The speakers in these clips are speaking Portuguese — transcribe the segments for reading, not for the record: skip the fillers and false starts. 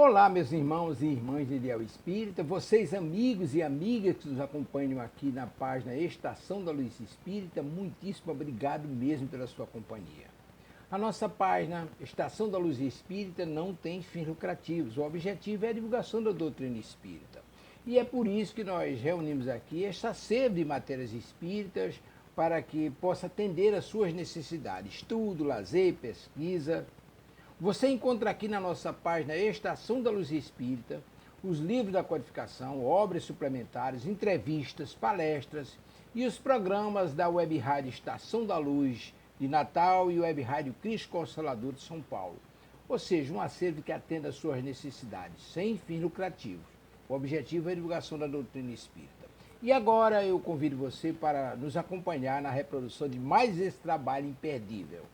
Olá, meus irmãos e irmãs de Ideal Espírita, vocês amigos e amigas que nos acompanham aqui na página Estação da Luz Espírita, muitíssimo obrigado mesmo pela sua companhia. A nossa página Estação da Luz Espírita não tem fins lucrativos, o objetivo é a divulgação da doutrina espírita. E é por isso que nós reunimos aqui esta sede de matérias espíritas para que possa atender às suas necessidades, estudo, lazer, pesquisa. Você encontra aqui na nossa página Estação da Luz Espírita os livros da codificação, obras suplementares, entrevistas, palestras e os programas da Web Rádio Estação da Luz de Natal e Web Rádio Cristo Consolador de São Paulo. Ou seja, um acervo que atenda às suas necessidades, sem fins lucrativos. O objetivo é a divulgação da doutrina espírita. E agora eu convido você para nos acompanhar na reprodução de mais esse trabalho imperdível.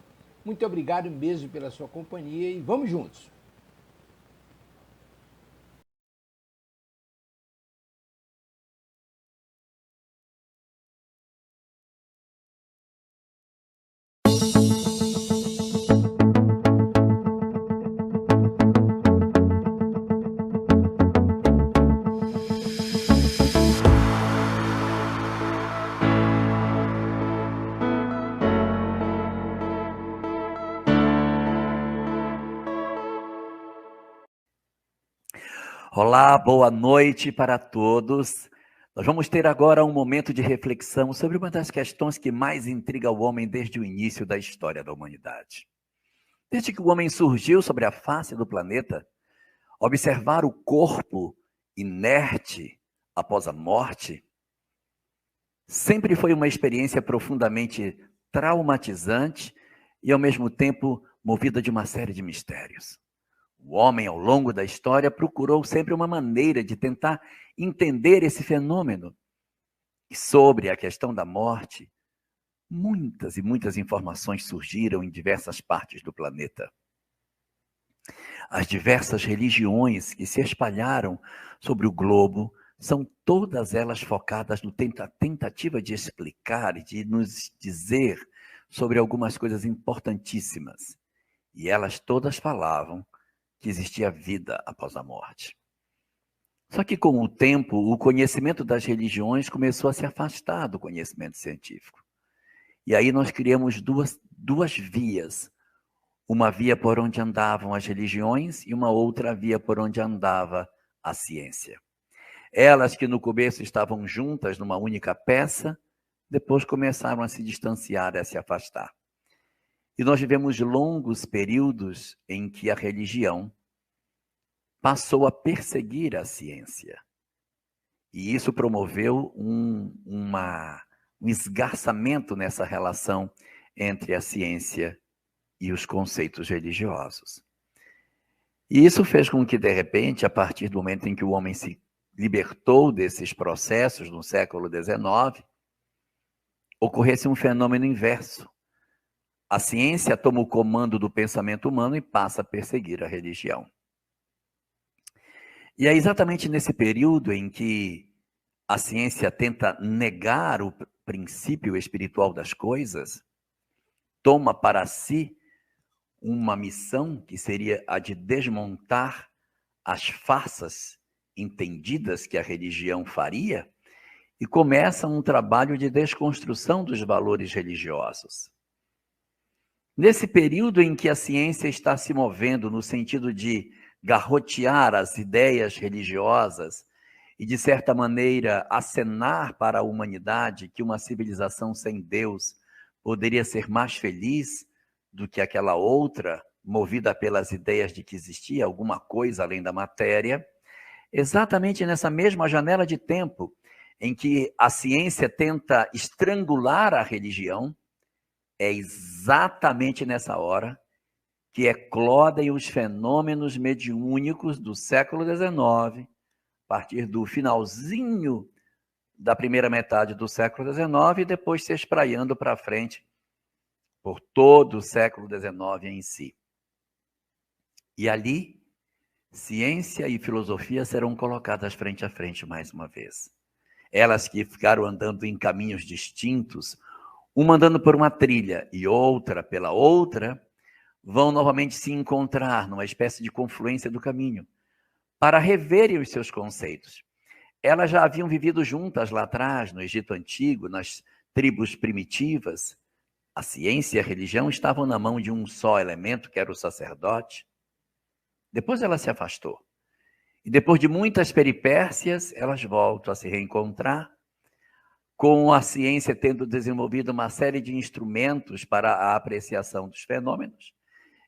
Muito obrigado mesmo pela sua companhia e vamos juntos! Olá, boa noite para todos. Nós vamos ter agora um momento de reflexão sobre uma das questões que mais intriga o homem desde o início da história da humanidade. Desde que o homem surgiu sobre a face do planeta, observar o corpo inerte após a morte sempre foi uma experiência profundamente traumatizante e, ao mesmo tempo, movida de uma série de mistérios. O homem, ao longo da história, procurou sempre uma maneira de tentar entender esse fenômeno. E sobre a questão da morte, muitas e muitas informações surgiram em diversas partes do planeta. As diversas religiões que se espalharam sobre o globo são todas elas focadas na tentativa de explicar e de nos dizer sobre algumas coisas importantíssimas. E elas todas falavam que existia vida após a morte. Só que com o tempo, o conhecimento das religiões começou a se afastar do conhecimento científico. E aí nós criamos duas vias. Uma via por onde andavam as religiões e uma outra via por onde andava a ciência. Elas que no começo estavam juntas numa única peça, depois começaram a se distanciar, a se afastar. E nós vivemos longos períodos em que a religião passou a perseguir a ciência. E isso promoveu um esgarçamento nessa relação entre a ciência e os conceitos religiosos. E isso fez com que, de repente, a partir do momento em que o homem se libertou desses processos no século XIX, ocorresse um fenômeno inverso. A ciência toma o comando do pensamento humano e passa a perseguir a religião. E é exatamente nesse período em que a ciência tenta negar o princípio espiritual das coisas, toma para si uma missão que seria a de desmontar as farsas entendidas que a religião faria e começa um trabalho de desconstrução dos valores religiosos. Nesse período em que a ciência está se movendo no sentido de garrotear as ideias religiosas e, de certa maneira, acenar para a humanidade que uma civilização sem Deus poderia ser mais feliz do que aquela outra, movida pelas ideias de que existia alguma coisa além da matéria, exatamente nessa mesma janela de tempo em que a ciência tenta estrangular a religião, é exatamente nessa hora que eclodem os fenômenos mediúnicos do século XIX, a partir do finalzinho da primeira metade do século XIX e depois se espraiando para frente por todo o século XIX em si. E ali, ciência e filosofia serão colocadas frente a frente mais uma vez. Elas que ficaram andando em caminhos distintos, uma andando por uma trilha e outra pela outra, vão novamente se encontrar numa espécie de confluência do caminho, para reverem os seus conceitos. Elas já haviam vivido juntas lá atrás, no Egito Antigo, nas tribos primitivas. A ciência e a religião estavam na mão de um só elemento, que era o sacerdote. Depois ela se afastou. E depois de muitas peripécias, elas voltam a se reencontrar, com a ciência tendo desenvolvido uma série de instrumentos para a apreciação dos fenômenos,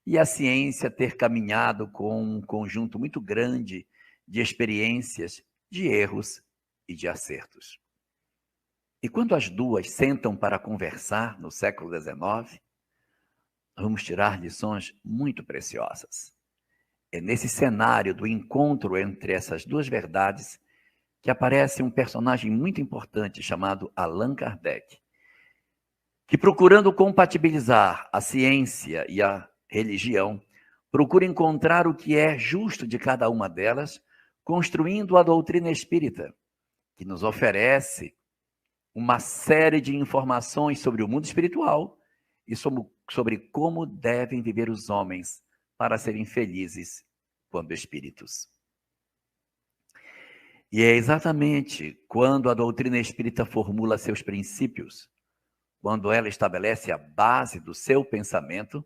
e a ciência ter caminhado com um conjunto muito grande de experiências, de erros e de acertos. E quando as duas sentam para conversar no século XIX, vamos tirar lições muito preciosas. É nesse cenário do encontro entre essas duas verdades que aparece um personagem muito importante chamado Allan Kardec, que, procurando compatibilizar a ciência e a religião, procura encontrar o que é justo de cada uma delas, construindo a doutrina espírita, que nos oferece uma série de informações sobre o mundo espiritual e sobre como devem viver os homens para serem felizes quando espíritos. E é exatamente quando a doutrina espírita formula seus princípios, quando ela estabelece a base do seu pensamento,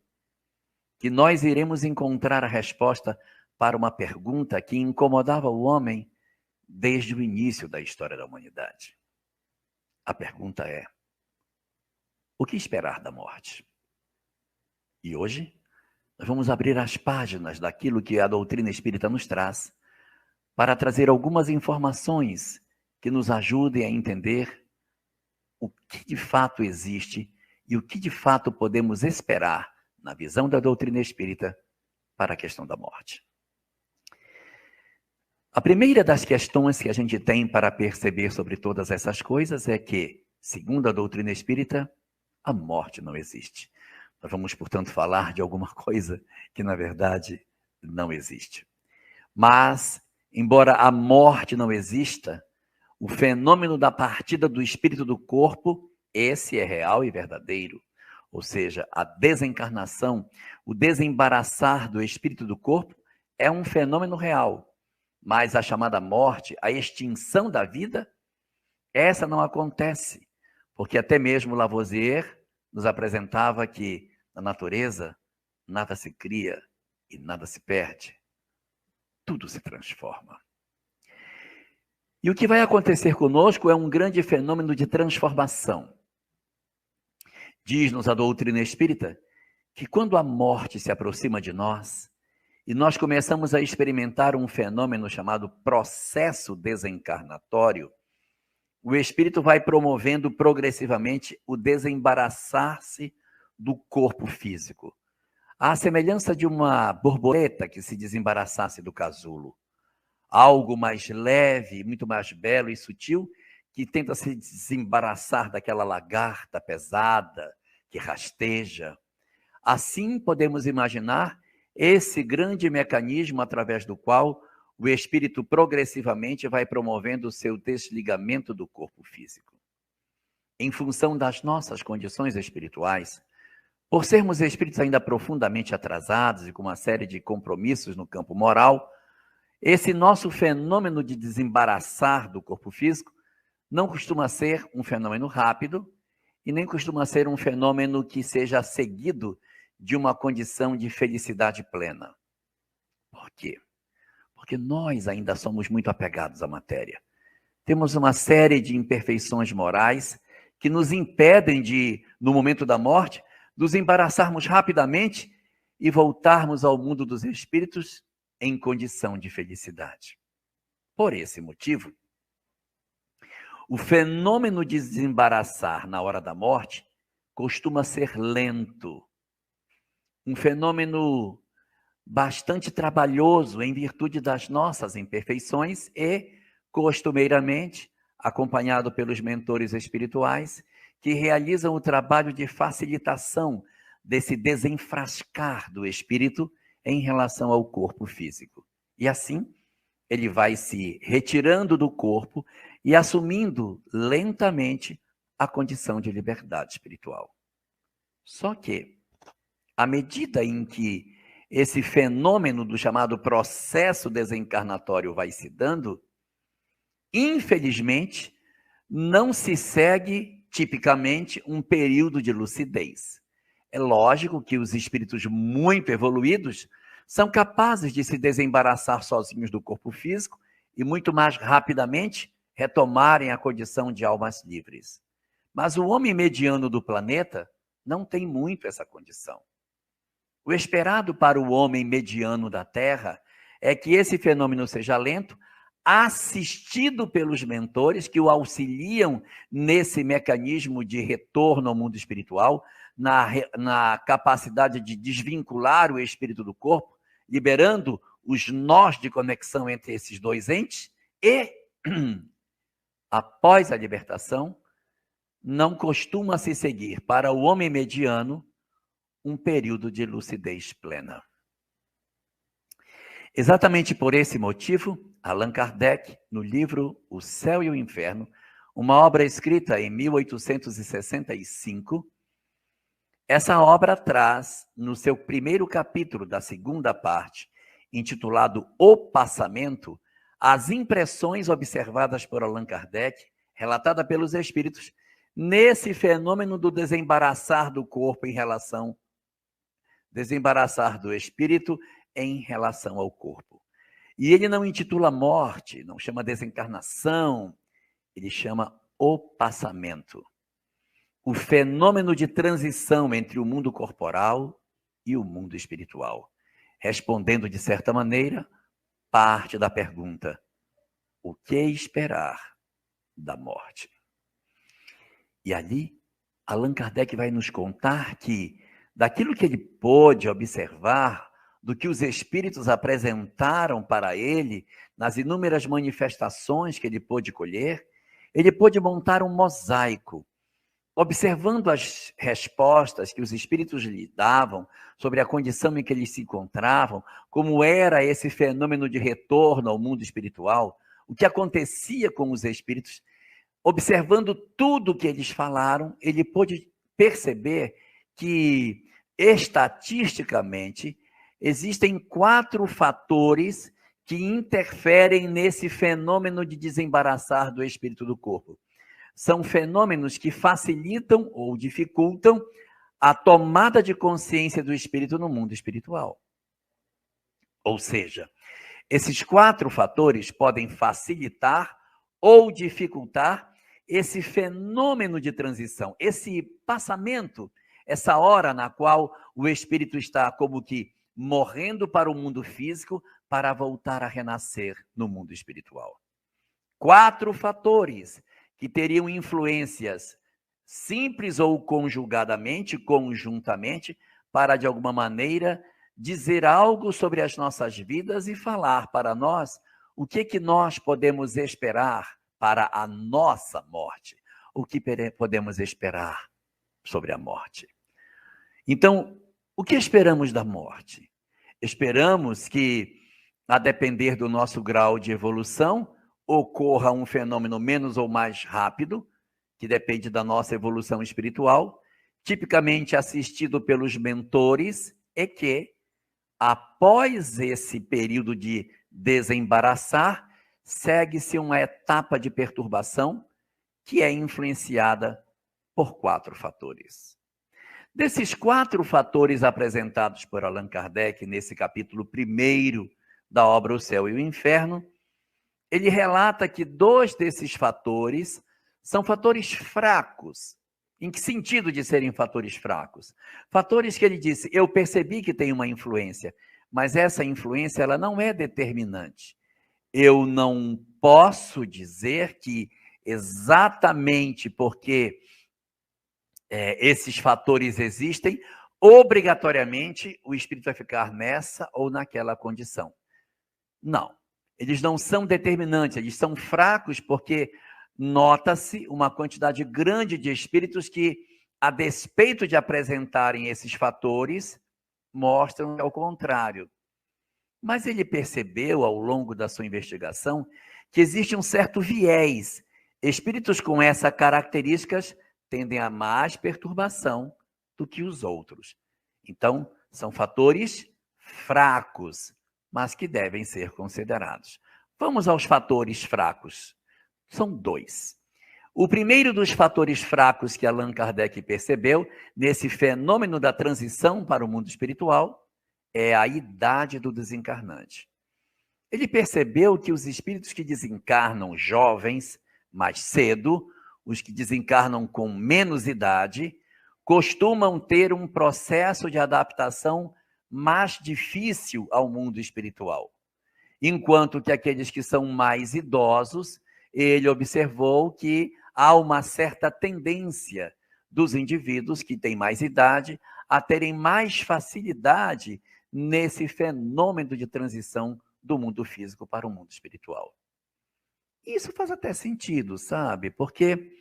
que nós iremos encontrar a resposta para uma pergunta que incomodava o homem desde o início da história da humanidade. A pergunta é: o que esperar da morte? E hoje, nós vamos abrir as páginas daquilo que a doutrina espírita nos traz, para trazer algumas informações que nos ajudem a entender o que de fato existe e o que de fato podemos esperar na visão da doutrina espírita para a questão da morte. A primeira das questões que a gente tem para perceber sobre todas essas coisas é que, segundo a doutrina espírita, a morte não existe. Nós vamos, portanto, falar de alguma coisa que, na verdade, não existe. Mas, embora a morte não exista, o fenômeno da partida do espírito do corpo, esse é real e verdadeiro. Ou seja, a desencarnação, o desembaraçar do espírito do corpo é um fenômeno real. Mas a chamada morte, a extinção da vida, essa não acontece. Porque até mesmo Lavoisier nos apresentava que na natureza nada se cria e nada se perde. Tudo se transforma. E o que vai acontecer conosco é um grande fenômeno de transformação. Diz-nos a doutrina espírita que quando a morte se aproxima de nós e nós começamos a experimentar um fenômeno chamado processo desencarnatório, o espírito vai promovendo progressivamente o desembaraçar-se do corpo físico, à semelhança de uma borboleta que se desembaraçasse do casulo. Algo mais leve, muito mais belo e sutil, que tenta se desembaraçar daquela lagarta pesada que rasteja. Assim podemos imaginar esse grande mecanismo através do qual o espírito progressivamente vai promovendo o seu desligamento do corpo físico. Em função das nossas condições espirituais, por sermos espíritos ainda profundamente atrasados e com uma série de compromissos no campo moral, esse nosso fenômeno de desembaraçar do corpo físico não costuma ser um fenômeno rápido e nem costuma ser um fenômeno que seja seguido de uma condição de felicidade plena. Por quê? Porque nós ainda somos muito apegados à matéria. Temos uma série de imperfeições morais que nos impedem de, no momento da morte, nos embaraçarmos rapidamente e voltarmos ao mundo dos espíritos em condição de felicidade. Por esse motivo, o fenômeno de desembaraçar na hora da morte costuma ser lento. Um fenômeno bastante trabalhoso em virtude das nossas imperfeições e, costumeiramente, acompanhado pelos mentores espirituais, que realizam o trabalho de facilitação desse desenfrascar do espírito em relação ao corpo físico. E assim, ele vai se retirando do corpo e assumindo lentamente a condição de liberdade espiritual. Só que, à medida em que esse fenômeno do chamado processo desencarnatório vai se dando, infelizmente, não se segue tipicamente um período de lucidez. É lógico que os espíritos muito evoluídos são capazes de se desembaraçar sozinhos do corpo físico e muito mais rapidamente retomarem a condição de almas livres. Mas o homem mediano do planeta não tem muito essa condição. O esperado para o homem mediano da Terra é que esse fenômeno seja lento, assistido pelos mentores que o auxiliam nesse mecanismo de retorno ao mundo espiritual, na capacidade de desvincular o espírito do corpo, liberando os nós de conexão entre esses dois entes e, após a libertação, não costuma se seguir para o homem mediano um período de lucidez plena. Exatamente por esse motivo, Allan Kardec, no livro O Céu e o Inferno, uma obra escrita em 1865, essa obra traz, no seu primeiro capítulo da segunda parte, intitulado O Passamento, as impressões observadas por Allan Kardec, relatada pelos espíritos, nesse fenômeno do desembaraçar do corpo em relação, desembaraçar do espírito em relação ao corpo. E ele não intitula morte, não chama desencarnação, ele chama o passamento. O fenômeno de transição entre o mundo corporal e o mundo espiritual. Respondendo, de certa maneira, parte da pergunta: o que esperar da morte? E ali, Allan Kardec vai nos contar que, daquilo que ele pôde observar, do que os espíritos apresentaram para ele, nas inúmeras manifestações que ele pôde colher, ele pôde montar um mosaico, observando as respostas que os espíritos lhe davam sobre a condição em que eles se encontravam, como era esse fenômeno de retorno ao mundo espiritual, o que acontecia com os espíritos. Observando tudo que eles falaram, ele pôde perceber que, estatisticamente, existem 4 fatores que interferem nesse fenômeno de desembaraçar do espírito do corpo. São fenômenos que facilitam ou dificultam a tomada de consciência do espírito no mundo espiritual. Ou seja, esses 4 fatores podem facilitar ou dificultar esse fenômeno de transição, esse passamento, essa hora na qual o espírito está como que morrendo para o mundo físico para voltar a renascer no mundo espiritual. 4 fatores que teriam influências simples ou conjuntamente, para, de alguma maneira, dizer algo sobre as nossas vidas e falar para nós o que nós podemos esperar para a nossa morte, o que podemos esperar sobre a morte. Então, o que esperamos da morte? Esperamos que, a depender do nosso grau de evolução, ocorra um fenômeno menos ou mais rápido, que depende da nossa evolução espiritual, tipicamente assistido pelos mentores, e que, após esse período de desembaraçar, segue-se uma etapa de perturbação que é influenciada por 4 fatores. Desses 4 fatores apresentados por Allan Kardec nesse capítulo 1º da obra O Céu e o Inferno, ele relata que 2 desses fatores são fatores fracos. Em que sentido de serem fatores fracos? Fatores que ele disse, eu percebi que tem uma influência, mas essa influência ela não é determinante. Eu não posso dizer que exatamente porque esses fatores existem, obrigatoriamente o espírito vai ficar nessa ou naquela condição. Não, eles não são determinantes, eles são fracos porque nota-se uma quantidade grande de espíritos que, a despeito de apresentarem esses fatores, mostram ao contrário. Mas ele percebeu, ao longo da sua investigação, que existe um certo viés. Espíritos com essas características tendem a mais perturbação do que os outros. Então, são fatores fracos, mas que devem ser considerados. Vamos aos fatores fracos. São 2. O primeiro dos fatores fracos que Allan Kardec percebeu nesse fenômeno da transição para o mundo espiritual é a idade do desencarnante. Ele percebeu que os espíritos que desencarnam jovens, mais cedo, os que desencarnam com menos idade, costumam ter um processo de adaptação mais difícil ao mundo espiritual. Enquanto que aqueles que são mais idosos, ele observou que há uma certa tendência dos indivíduos que têm mais idade a terem mais facilidade nesse fenômeno de transição do mundo físico para o mundo espiritual. Isso faz até sentido, sabe? Porque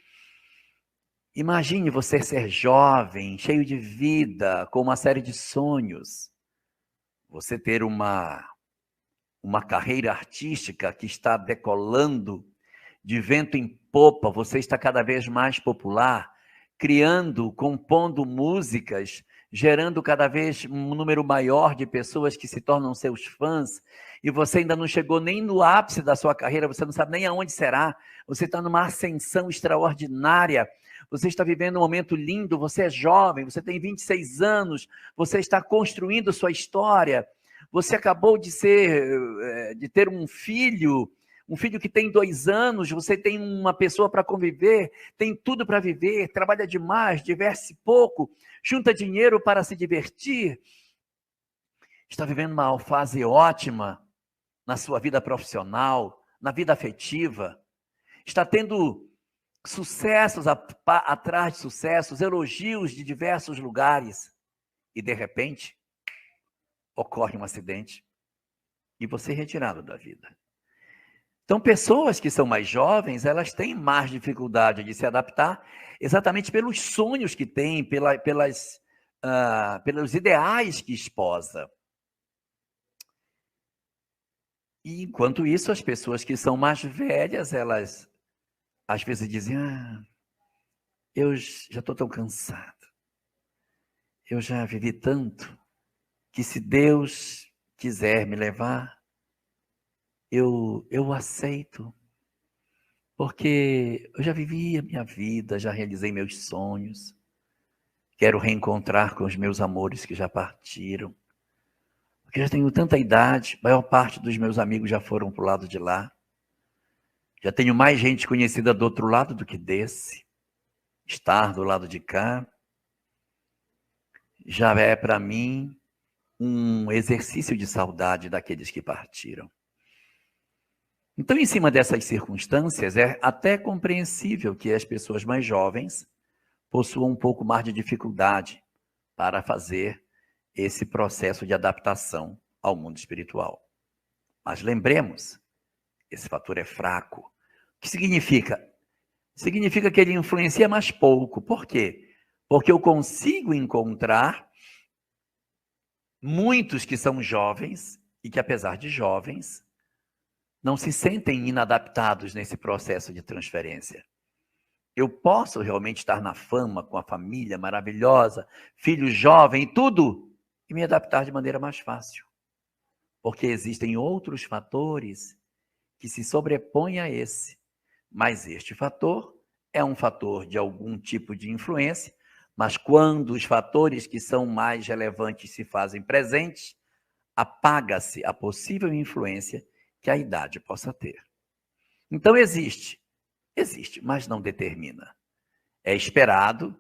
imagine você ser jovem, cheio de vida, com uma série de sonhos. Você ter uma carreira artística que está decolando de vento em popa, você está cada vez mais popular, criando, compondo músicas, gerando cada vez um número maior de pessoas que se tornam seus fãs, e você ainda não chegou nem no ápice da sua carreira, você não sabe nem aonde será, você está numa ascensão extraordinária, você está vivendo um momento lindo, você é jovem, você tem 26 anos, você está construindo sua história, você acabou de ter um filho que tem 2 anos, você tem uma pessoa para conviver, tem tudo para viver, trabalha demais, diverte-se pouco, junta dinheiro para se divertir, está vivendo uma fase ótima na sua vida profissional, na vida afetiva, está tendo sucessos atrás de sucessos, elogios de diversos lugares, e de repente ocorre um acidente e você é retirado da vida. Então, pessoas que são mais jovens, elas têm mais dificuldade de se adaptar, exatamente pelos sonhos que têm, pelos ideais que esposa. E, enquanto isso, as pessoas que são mais velhas, elas às vezes dizem, eu já estou tão cansado, eu já vivi tanto, que se Deus quiser me levar, eu aceito, porque eu já vivi a minha vida, já realizei meus sonhos, quero reencontrar com os meus amores que já partiram, porque já tenho tanta idade, a maior parte dos meus amigos já foram para o lado de lá, já tenho mais gente conhecida do outro lado do que desse, estar do lado de cá, já é para mim um exercício de saudade daqueles que partiram. Então, em cima dessas circunstâncias, é até compreensível que as pessoas mais jovens possuam um pouco mais de dificuldade para fazer esse processo de adaptação ao mundo espiritual. Mas lembremos, esse fator é fraco. O que significa? Significa que ele influencia mais pouco. Por quê? Porque eu consigo encontrar muitos que são jovens e que, apesar de jovens, não se sentem inadaptados nesse processo de transferência. Eu posso realmente estar na fama, com a família maravilhosa, filho jovem e tudo, e me adaptar de maneira mais fácil. Porque existem outros fatores que se sobrepõem a esse. Mas este fator é um fator de algum tipo de influência, mas quando os fatores que são mais relevantes se fazem presentes, apaga-se a possível influência que a idade possa ter. Então existe, mas não determina. É esperado,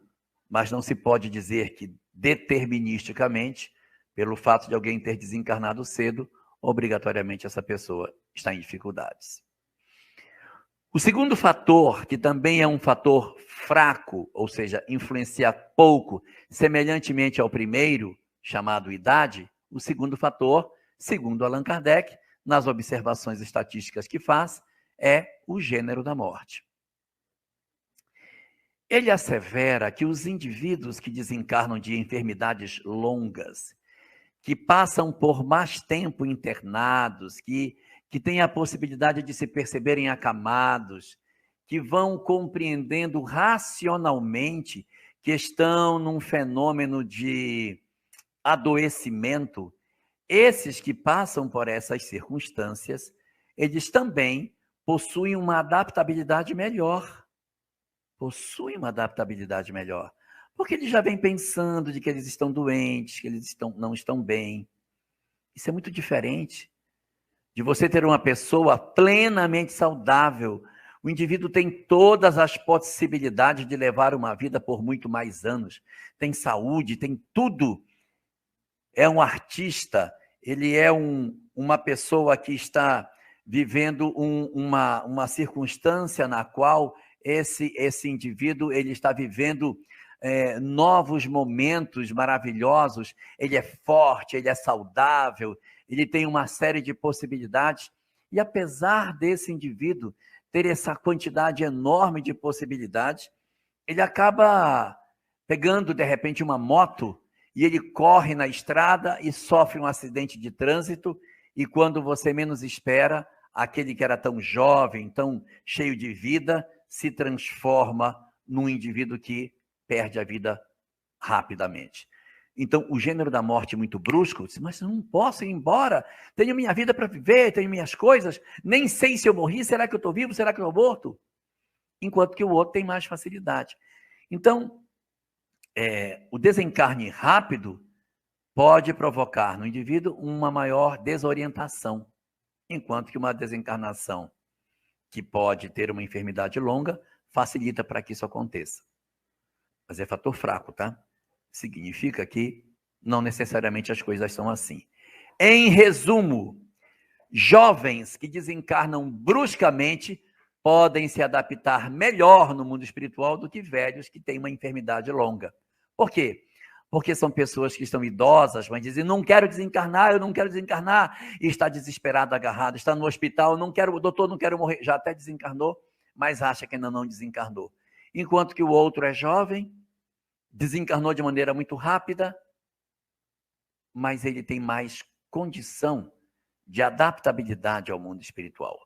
mas não se pode dizer que deterministicamente, pelo fato de alguém ter desencarnado cedo, obrigatoriamente essa pessoa está em dificuldades. O segundo fator, que também é um fator fraco, ou seja, influencia pouco, semelhantemente ao primeiro, chamado idade, o segundo fator, segundo Allan Kardec, nas observações estatísticas que faz, é o gênero da morte. Ele assevera que os indivíduos que desencarnam de enfermidades longas, que passam por mais tempo internados, que têm a possibilidade de se perceberem acamados, que vão compreendendo racionalmente que estão num fenômeno de adoecimento, esses que passam por essas circunstâncias, eles também possuem uma adaptabilidade melhor. Possuem uma adaptabilidade melhor. Porque eles já vêm pensando de que eles estão doentes, que eles não estão bem. Isso é muito diferente de você ter uma pessoa plenamente saudável. O indivíduo tem todas as possibilidades de levar uma vida por muito mais anos. Tem saúde, tem tudo. É um artista, ele é uma pessoa que está vivendo uma circunstância na qual esse indivíduo ele está vivendo novos momentos maravilhosos. Ele é forte, ele é saudável, ele tem uma série de possibilidades. E apesar desse indivíduo ter essa quantidade enorme de possibilidades, ele acaba pegando, de repente, uma moto e ele corre na estrada e sofre um acidente de trânsito, e quando você menos espera, aquele que era tão jovem, tão cheio de vida, se transforma num indivíduo que perde a vida rapidamente. Então, o gênero da morte muito brusco, mas eu não posso ir embora, tenho minha vida para viver, tenho minhas coisas, nem sei se eu morri, será que eu estou vivo, será que eu estou morto? Enquanto que o outro tem mais facilidade. Então, o desencarne rápido pode provocar no indivíduo uma maior desorientação, enquanto que uma desencarnação que pode ter uma enfermidade longa facilita para que isso aconteça. Mas é fator fraco, tá? Significa que não necessariamente as coisas são assim. Em resumo, jovens que desencarnam bruscamente podem se adaptar melhor no mundo espiritual do que velhos que têm uma enfermidade longa. Por quê? Porque são pessoas que estão idosas, mas dizem, não quero desencarnar, eu não quero desencarnar, e está desesperado, agarrado, está no hospital, não quero, doutor, não quero morrer, já até desencarnou, mas acha que ainda não desencarnou. Enquanto que o outro é jovem, desencarnou de maneira muito rápida, mas ele tem mais condição de adaptabilidade ao mundo espiritual.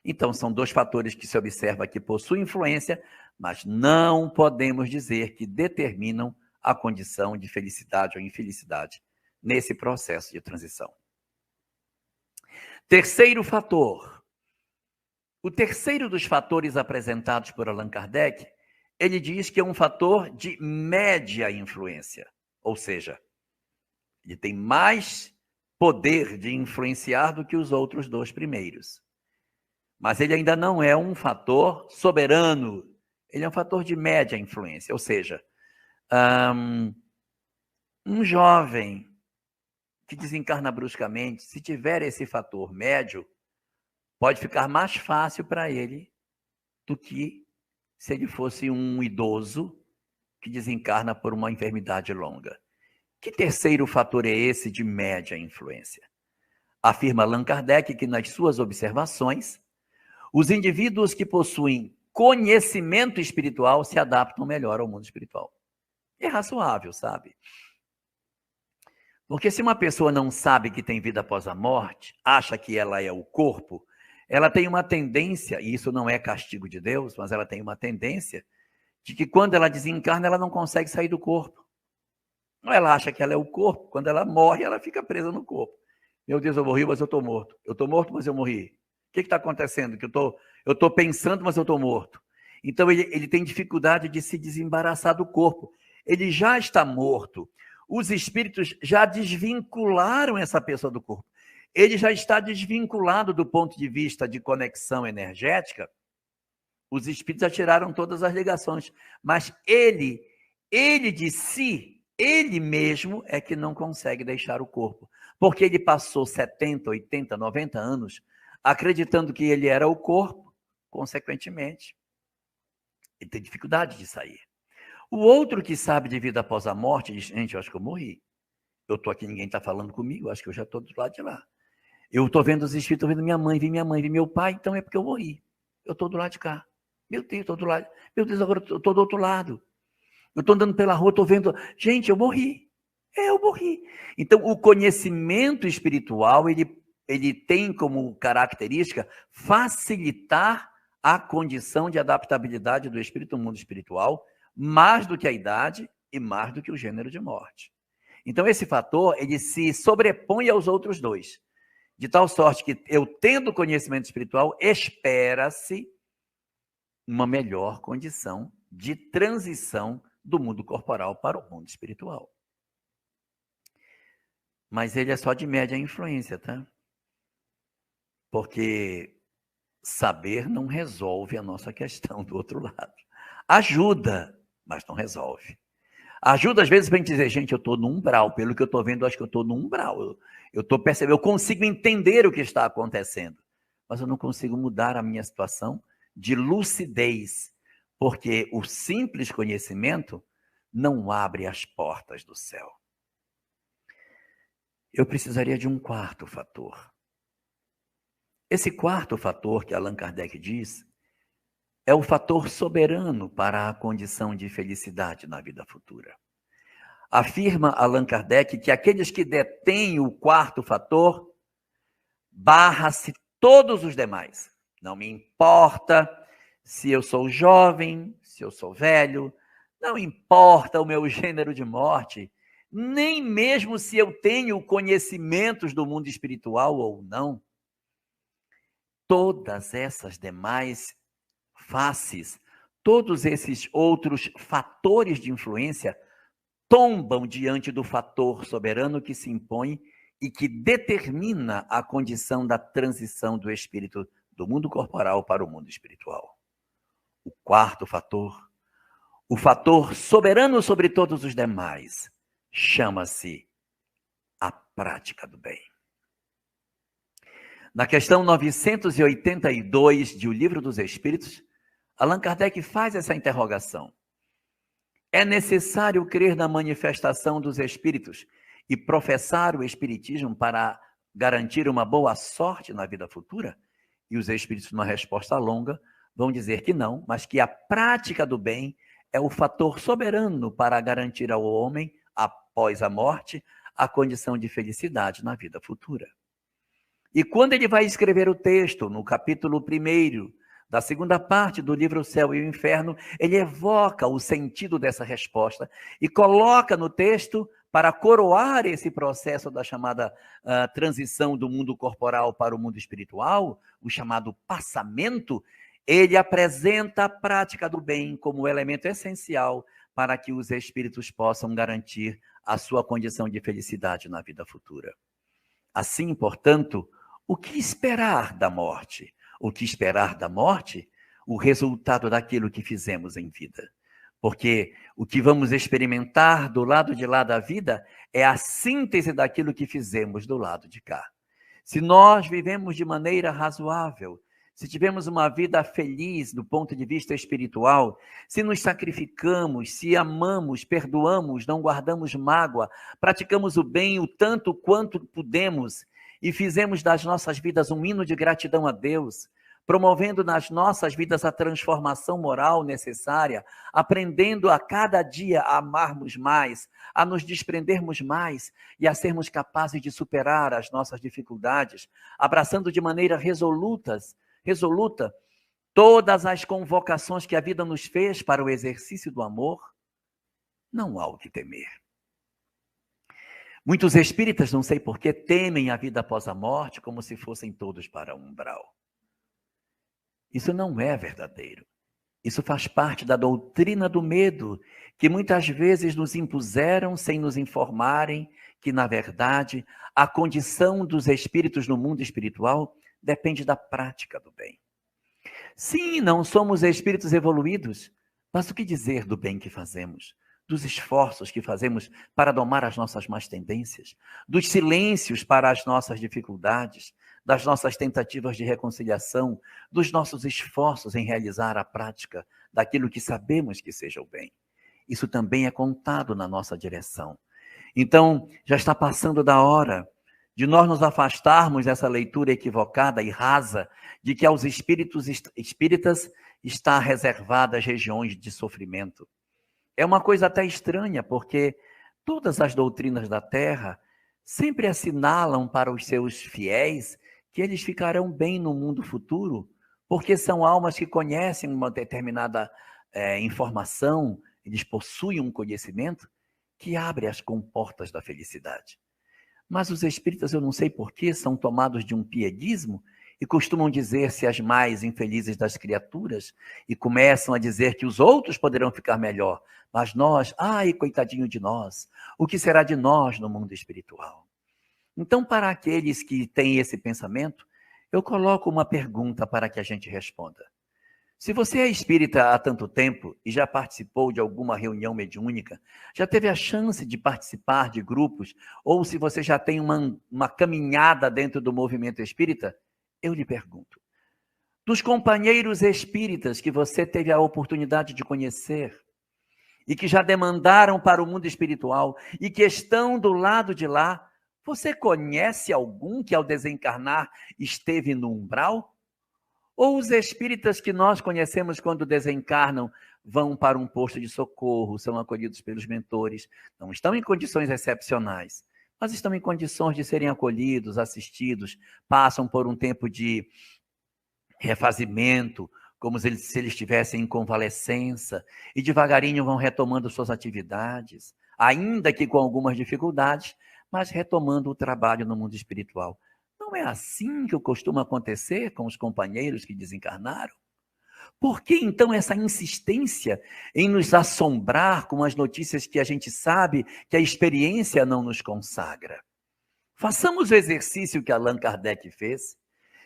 Então, são dois fatores que se observa que possuem influência, mas não podemos dizer que determinam a condição de felicidade ou infelicidade nesse processo de transição. Terceiro fator. O terceiro dos fatores apresentados por Allan Kardec, ele diz que é um fator de média influência, ou seja, ele tem mais poder de influenciar do que os outros dois primeiros. Mas ele ainda não é um fator soberano, ele é um fator de média influência, ou seja, um jovem que desencarna bruscamente, se tiver esse fator médio, pode ficar mais fácil para ele do que se ele fosse um idoso que desencarna por uma enfermidade longa. Que terceiro fator é esse de média influência? Afirma Allan Kardec que nas suas observações, os indivíduos que possuem conhecimento espiritual se adaptam melhor ao mundo espiritual. É razoável, sabe? Porque se uma pessoa não sabe que tem vida após a morte, acha que ela é o corpo, ela tem uma tendência, e isso não é castigo de Deus, mas ela tem uma tendência de que quando ela desencarna, ela não consegue sair do corpo. Ela acha que ela é o corpo, quando ela morre, ela fica presa no corpo. Meu Deus, eu morri, mas eu estou morto. Eu estou morto, mas eu morri. O que está acontecendo? Que eu estou pensando, mas eu estou morto. Então, ele tem dificuldade de se desembaraçar do corpo. Ele já está morto. Os espíritos já desvincularam essa pessoa do corpo. Ele já está desvinculado do ponto de vista de conexão energética. Os espíritos já tiraram todas as ligações. Mas ele de si, ele mesmo é que não consegue deixar o corpo. Porque ele passou 70, 80, 90 anos acreditando que ele era o corpo, consequentemente, ele tem dificuldade de sair. O outro que sabe de vida após a morte diz, gente, eu acho que eu morri. Eu estou aqui, ninguém está falando comigo, eu acho que eu já estou do lado de lá. Eu estou vendo os espíritos, estou vendo minha mãe, vi meu pai, então é porque eu morri. Eu estou do lado de cá. Meu Deus, estou do lado. Meu Deus, agora eu estou do outro lado. Eu estou andando pela rua, estou vendo, gente, eu morri. Eu morri. Então, o conhecimento espiritual, ele tem como característica facilitar a condição de adaptabilidade do espírito no mundo espiritual, mais do que a idade e mais do que o gênero de morte. Então, esse fator, ele se sobrepõe aos outros dois. De tal sorte que, eu tendo conhecimento espiritual, espera-se uma melhor condição de transição do mundo corporal para o mundo espiritual. Mas ele é só de média influência, tá? Porque saber não resolve a nossa questão do outro lado. Ajuda, mas não resolve. Ajuda, às vezes, para a gente dizer, gente, eu estou no umbral. Pelo que eu estou vendo, eu acho que eu estou no umbral. Eu estou percebendo, eu consigo entender o que está acontecendo. Mas eu não consigo mudar a minha situação de lucidez. Porque o simples conhecimento não abre as portas do céu. Eu precisaria de um quarto fator. Esse quarto fator que Allan Kardec diz é o fator soberano para a condição de felicidade na vida futura. Afirma Allan Kardec que aqueles que detêm o quarto fator, barra-se todos os demais. Não me importa se eu sou jovem, se eu sou velho, não importa o meu gênero de morte, nem mesmo se eu tenho conhecimentos do mundo espiritual ou não. Todas essas demais faces, todos esses outros fatores de influência tombam diante do fator soberano que se impõe e que determina a condição da transição do espírito do mundo corporal para o mundo espiritual. O quarto fator, o fator soberano sobre todos os demais, chama-se a prática do bem. Na questão 982 de O Livro dos Espíritos, Allan Kardec faz essa interrogação. É necessário crer na manifestação dos espíritos e professar o espiritismo para garantir uma boa sorte na vida futura? E os espíritos, numa resposta longa, vão dizer que não, mas que a prática do bem é o fator soberano para garantir ao homem, após a morte, a condição de felicidade na vida futura. E quando ele vai escrever o texto, no capítulo 1º, da segunda parte do livro O Céu e o Inferno, ele evoca o sentido dessa resposta e coloca no texto, para coroar esse processo da chamada transição do mundo corporal para o mundo espiritual, o chamado passamento, ele apresenta a prática do bem como elemento essencial para que os espíritos possam garantir a sua condição de felicidade na vida futura. Assim, portanto, o que esperar da morte? O que esperar da morte? O resultado daquilo que fizemos em vida. Porque o que vamos experimentar do lado de lá da vida é a síntese daquilo que fizemos do lado de cá. Se nós vivemos de maneira razoável, se tivermos uma vida feliz do ponto de vista espiritual, se nos sacrificamos, se amamos, perdoamos, não guardamos mágoa, praticamos o bem o tanto quanto pudemos e fizemos das nossas vidas um hino de gratidão a Deus, promovendo nas nossas vidas a transformação moral necessária, aprendendo a cada dia a amarmos mais, a nos desprendermos mais e a sermos capazes de superar as nossas dificuldades, abraçando de maneira resoluta todas as convocações que a vida nos fez para o exercício do amor, não há o que temer. Muitos espíritas, não sei por que, temem a vida após a morte como se fossem todos para o umbral. Isso não é verdadeiro. Isso faz parte da doutrina do medo, que muitas vezes nos impuseram sem nos informarem que, na verdade, a condição dos espíritos no mundo espiritual depende da prática do bem. Sim, não somos espíritos evoluídos, mas o que dizer do bem que fazemos? Dos esforços que fazemos para domar as nossas más tendências, dos silêncios para as nossas dificuldades, das nossas tentativas de reconciliação, dos nossos esforços em realizar a prática daquilo que sabemos que seja o bem. Isso também é contado na nossa direção. Então, já está passando da hora de nós nos afastarmos dessa leitura equivocada e rasa de que aos espíritas está reservadas regiões de sofrimento. É uma coisa até estranha, porque todas as doutrinas da Terra sempre assinalam para os seus fiéis que eles ficarão bem no mundo futuro, porque são almas que conhecem uma determinada informação, eles possuem um conhecimento, que abre as comportas da felicidade. Mas os espíritas, eu não sei porquê, são tomados de um pieguismo e costumam dizer-se as mais infelizes das criaturas e começam a dizer que os outros poderão ficar melhor, mas nós, ai, coitadinho de nós, o que será de nós no mundo espiritual? Então, para aqueles que têm esse pensamento, eu coloco uma pergunta para que a gente responda. Se você é espírita há tanto tempo e já participou de alguma reunião mediúnica, já teve a chance de participar de grupos, ou se você já tem uma caminhada dentro do movimento espírita, eu lhe pergunto, dos companheiros espíritas que você teve a oportunidade de conhecer e que já demandaram para o mundo espiritual e que estão do lado de lá, você conhece algum que ao desencarnar esteve no umbral? Ou os espíritas que nós conhecemos quando desencarnam vão para um posto de socorro, são acolhidos pelos mentores, não estão em condições excepcionais, mas estão em condições de serem acolhidos, assistidos, passam por um tempo de refazimento, como se eles estivessem em convalescença, e devagarinho vão retomando suas atividades, ainda que com algumas dificuldades, mas retomando o trabalho no mundo espiritual. Não é assim que costuma acontecer com os companheiros que desencarnaram? Por que então essa insistência em nos assombrar com as notícias que a gente sabe que a experiência não nos consagra? Façamos o exercício que Allan Kardec fez.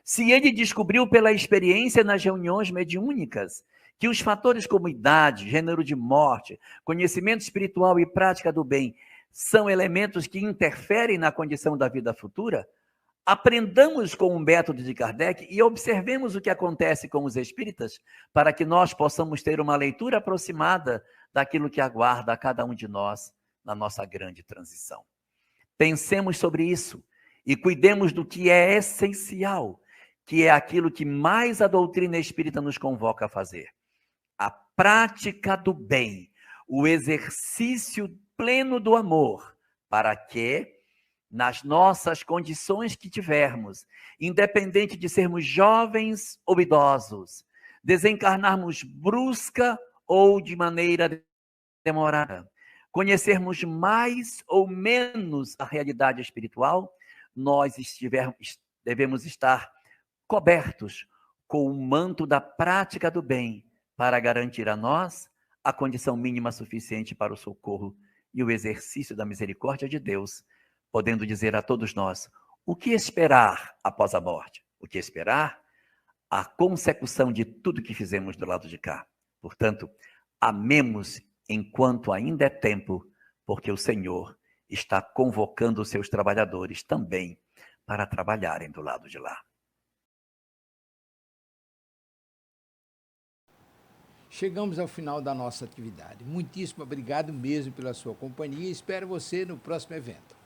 Se ele descobriu pela experiência nas reuniões mediúnicas que os fatores como idade, gênero de morte, conhecimento espiritual e prática do bem são elementos que interferem na condição da vida futura, aprendamos com o método de Kardec e observemos o que acontece com os espíritas para que nós possamos ter uma leitura aproximada daquilo que aguarda a cada um de nós na nossa grande transição. Pensemos sobre isso e cuidemos do que é essencial, que é aquilo que mais a doutrina espírita nos convoca a fazer. A prática do bem, o exercício pleno do amor, para que nas nossas condições que tivermos, independente de sermos jovens ou idosos, desencarnarmos brusca ou de maneira demorada, conhecermos mais ou menos a realidade espiritual, nós devemos estar cobertos com o manto da prática do bem para garantir a nós a condição mínima suficiente para o socorro e o exercício da misericórdia de Deus, podendo dizer a todos nós, o que esperar após a morte? O que esperar? A consecução de tudo que fizemos do lado de cá. Portanto, amemos enquanto ainda é tempo, porque o Senhor está convocando os seus trabalhadores também para trabalharem do lado de lá. Chegamos ao final da nossa atividade. Muitíssimo obrigado mesmo pela sua companhia e espero você no próximo evento.